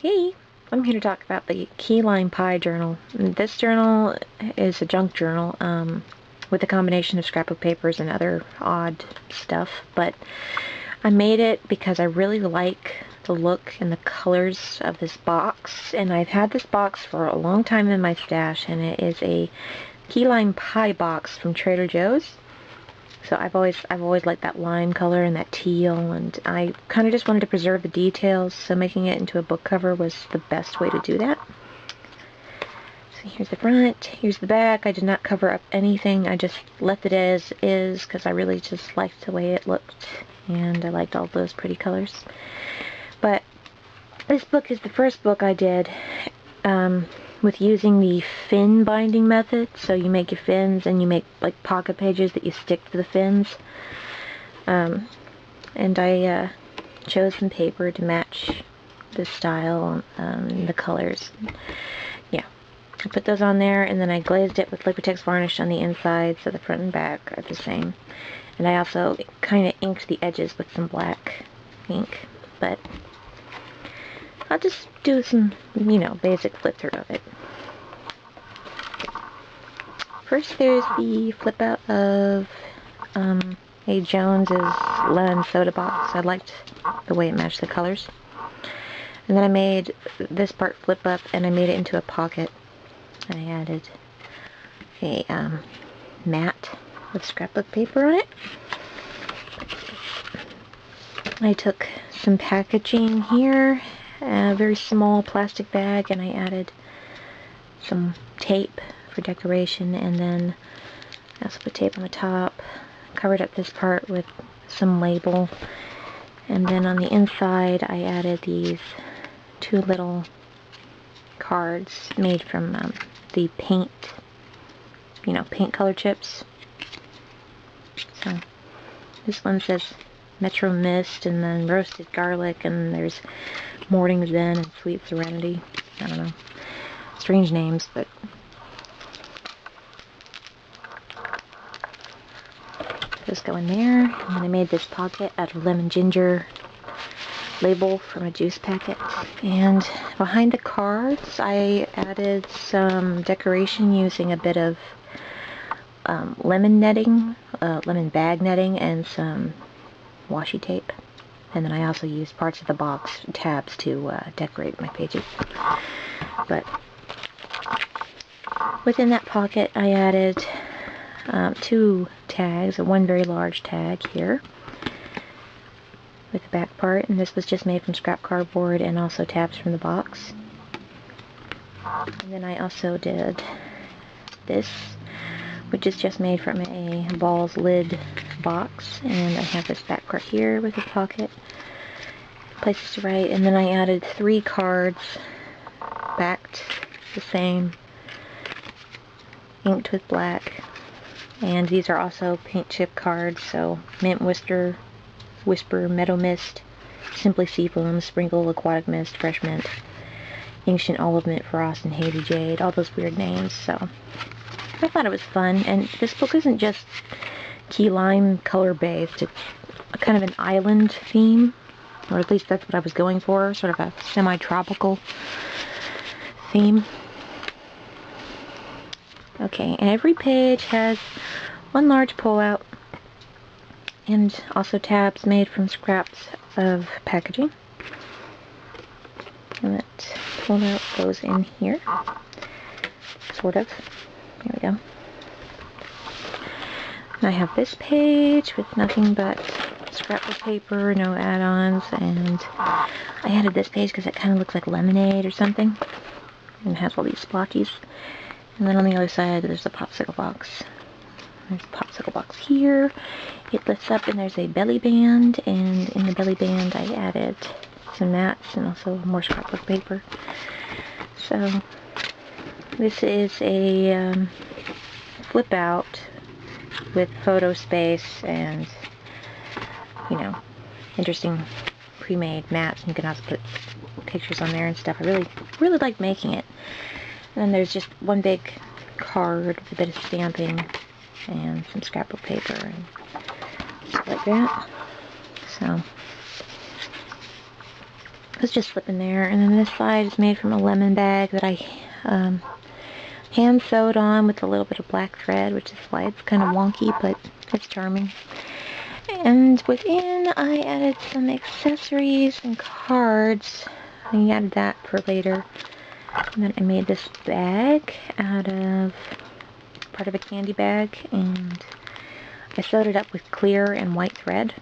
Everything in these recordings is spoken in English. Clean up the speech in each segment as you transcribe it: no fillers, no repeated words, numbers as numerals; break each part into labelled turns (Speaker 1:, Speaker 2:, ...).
Speaker 1: Hey, I'm here to talk about the Key Lime Pie journal. This journal is a junk journal with a combination of scrapbook papers and other odd stuff, but I made it because I really like the look and the colors of this box, and I've had this box for a long time in my stash, and it is a Key Lime Pie box from Trader Joe's. So I've always liked that lime color and that teal, and I kind of just wanted to preserve the details, so making it into a book cover was the best way to do that. So here's the front, here's the back. I did not cover up anything, I just left it as is because I really just liked the way it looked, and I liked all those pretty colors. But this book is the first book I did with using the fin binding method. So you make your fins and you make like pocket pages that you stick to the fins. And I chose some paper to match the style and the colors. Yeah, I put those on there, and then I glazed it with Liquitex varnish on the inside, so the front and back are the same. And I also kind of inked the edges with some black ink, but I'll just do some, basic flip through of it. First, there's the flip out of A. Jones's lemon soda box. I liked the way it matched the colors. And then I made this part flip up, and I made it into a pocket. I added a mat with scrapbook paper on it. I took some packaging here, a very small plastic bag, and I added some tape for decoration, and then I also put tape on the top, covered up this part with some label, and then on the inside I added these two little cards made from the paint, paint color chips. So this one says Metro Mist, and then Roasted Garlic, and there's Morning's Zen and Sweet Serenity. I don't know. Strange names, but those go in there. And then I made this pocket out of lemon ginger label from a juice packet. And behind the cards, I added some decoration using a bit of lemon netting, lemon bag netting, and some washi tape. And then I also used parts of the box tabs to decorate my pages. But within that pocket, I added two tags, one very large tag here with the back part, and this was just made from scrap cardboard and also tabs from the box. And then I also did this, which is just made from a Ball's lid box, and I have this back part here with a pocket, places to write, and then I added 3 cards backed the same, inked with black, and these are also paint chip cards, so Mint Whisper, Meadow Mist, Simply Seafoam, Sprinkle, Aquatic Mist, Fresh Mint, Ancient Olive Mint Frost, and Hazy Jade, all those weird names. So I thought it was fun, and this book isn't just key lime color based, it's a kind of an island theme, or at least that's what I was going for, sort of a semi-tropical theme. Okay, and every page has one large pull-out, and also tabs made from scraps of packaging. And that pull-out goes in here, sort of. There we go. And I have this page with nothing but scrapbook paper, no add-ons, and I added this page because it kind of looks like lemonade or something, and it has all these splotches. And then on the other side, there's a popsicle box. There's a popsicle box here. It lifts up, and there's a belly band, and in the belly band I added some mats and also more scrapbook paper. So this is a flip out with photo space and, interesting pre-made mats. You can also put pictures on there and stuff. I really liked making it. And then there's just one big card with a bit of stamping and some scrapbook paper and stuff like that. So was just slipping there. And then this side is made from a lemon bag that I hand sewed on with a little bit of black thread, which is why it's kind of wonky, but it's charming. And within, I added some accessories and cards. I added that for later. And then I made this bag out of part of a candy bag, and I sewed it up with clear and white thread.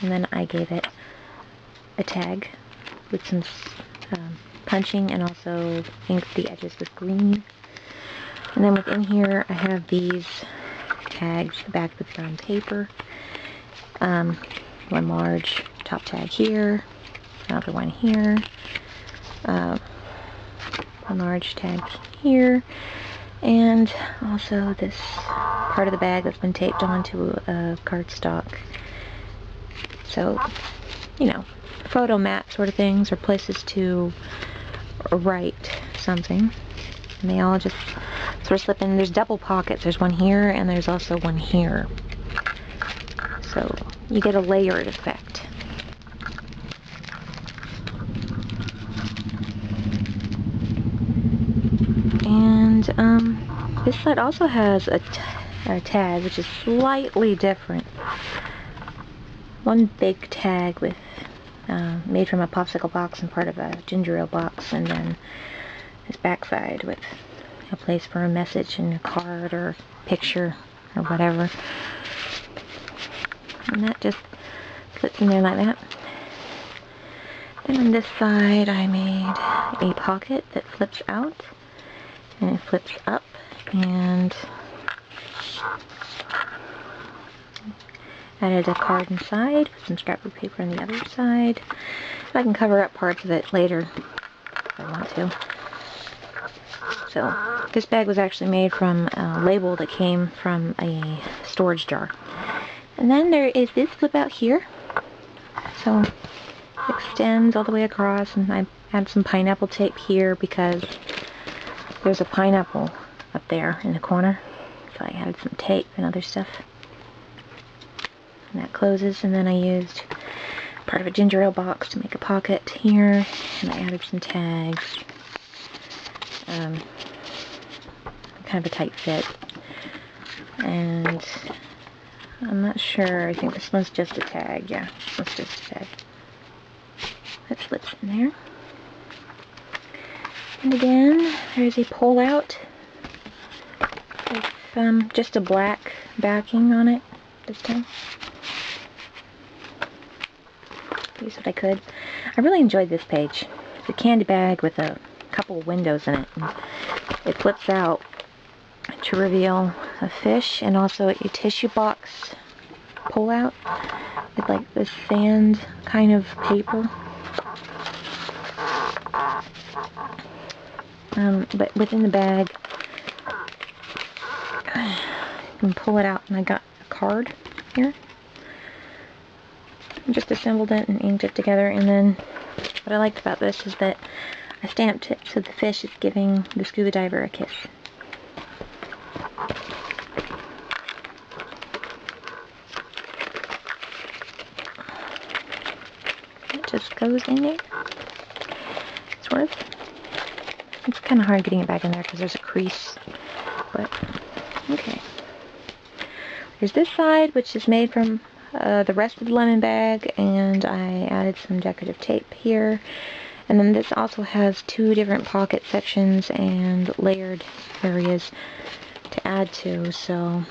Speaker 1: And then I gave it a tag with some punching, and also inked the edges with green. And then within here, I have these tags backed with brown paper. One large top tag here, another one here, one large tag here, and also this part of the bag that's been taped onto a cardstock. So, you know, photo mat sort of things, or places to write something. And they all just sort of slip in. There's double pockets. There's one here, and there's also one here. So you get a layered effect. And this side also has a tag, which is slightly different. One big tag with made from a popsicle box and part of a ginger ale box, and then this backside with a place for a message and a card or picture or whatever. And that just slips in there like that. Then on this side I made a pocket that flips out, and it flips up, and added a card inside with some scrapbook paper on the other side. I can cover up parts of it later if I want to. So this bag was actually made from a label that came from a storage jar. And then there is this flip out here. So it extends all the way across, and I add some pineapple tape here because there's a pineapple up there in the corner. So I added some tape and other stuff. And that closes, and then I used part of a ginger ale box to make a pocket here, and I added some tags. Kind of a tight fit. And I'm not sure, I think this one's just a tag. Yeah, this one's just a tag. That slips in there. And again, there's a pull out with just a black backing on it this time. Use what I could. I really enjoyed this page. It's a candy bag with a couple of windows in it. And it flips out to reveal a fish, and also a tissue box pull out with like this sand kind of paper. But within the bag, you can pull it out, and I got a card here. I just assembled it and inked it together, and then what I liked about this is that I stamped it so the fish is giving the scuba diver a kiss. It just goes in there, sort of. It's kind of hard getting it back in there because there's a crease, but okay. There's this side, which is made from the rest of the lemon bag, and I added some decorative tape here. And then this also has two different pocket sections and layered areas to add to. So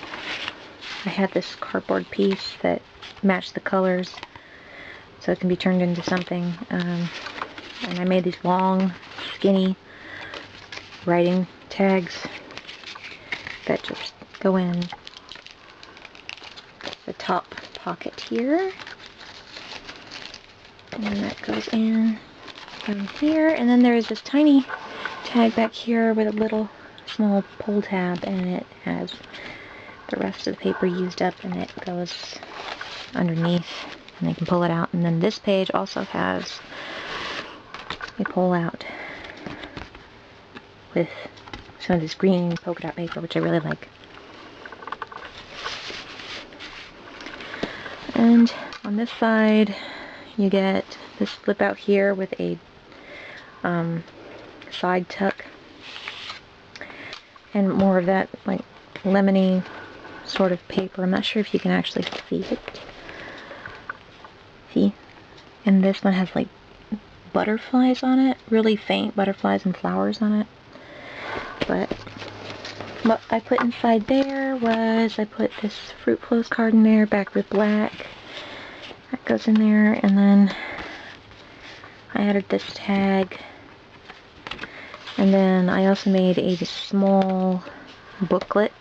Speaker 1: I had this cardboard piece that matched the colors, so it can be turned into something. And I made these long, skinny writing tags that just go in the top pocket here, and then that goes in down here, and then there is this tiny tag back here with a little small pull tab, and it has the rest of the paper used up, and it goes underneath, and they can pull it out. And then this page also has a pull out with some of this green polka dot paper, which I really like. And on this side, you get this flip out here with a side tuck, and more of that like lemony sort of paper. I'm not sure if you can actually see it. See? And this one has like butterflies on it, really faint butterflies and flowers on it. But what I put inside there was I put this Fruit Flows card in there, backed with black. That goes in there, and then I added this tag. And then I also made a small booklet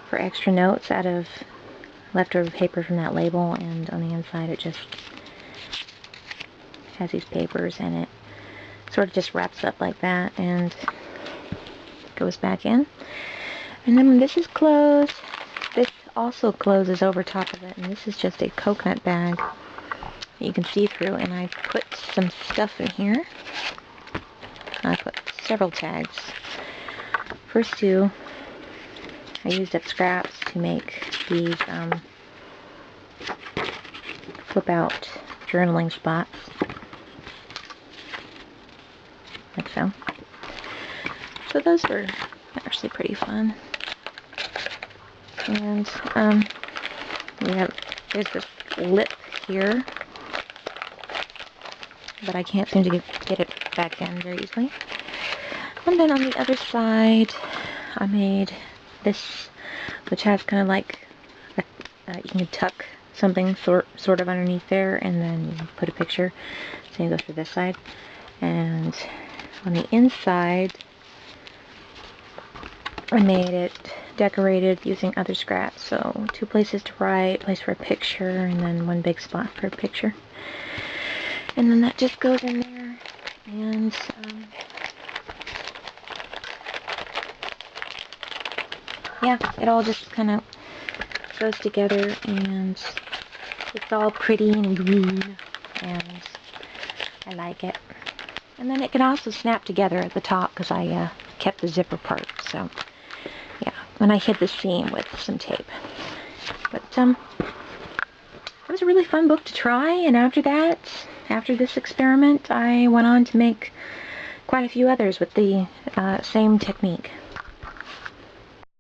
Speaker 1: for extra notes out of leftover paper from that label, and on the inside it just has these papers, and it sort of just wraps up like that and goes back in. And then when this is closed, this also closes over top of it, and this is just a coconut bag that you can see through, and I put some stuff in here. I put several tags. First two, I used up scraps to make these flip out journaling spots, like so. So those were actually pretty fun. And there's this lip here, but I can't seem to get it back in very easily. And then on the other side, I made this, which has kind of like you can tuck something sort of underneath there, and then you put a picture. Same goes for this side. And on the inside, I made it decorated using other scraps. So 2 places to write, a place for a picture, and then 1 big spot for a picture. And then that just goes in there, and yeah, it all just kind of goes together, and it's all pretty and green, and I like it. And then it can also snap together at the top because I kept the zipper part, so yeah, and I hid the seam with some tape. But it was a really fun book to try, and after that, after this experiment, I went on to make quite a few others with the same technique.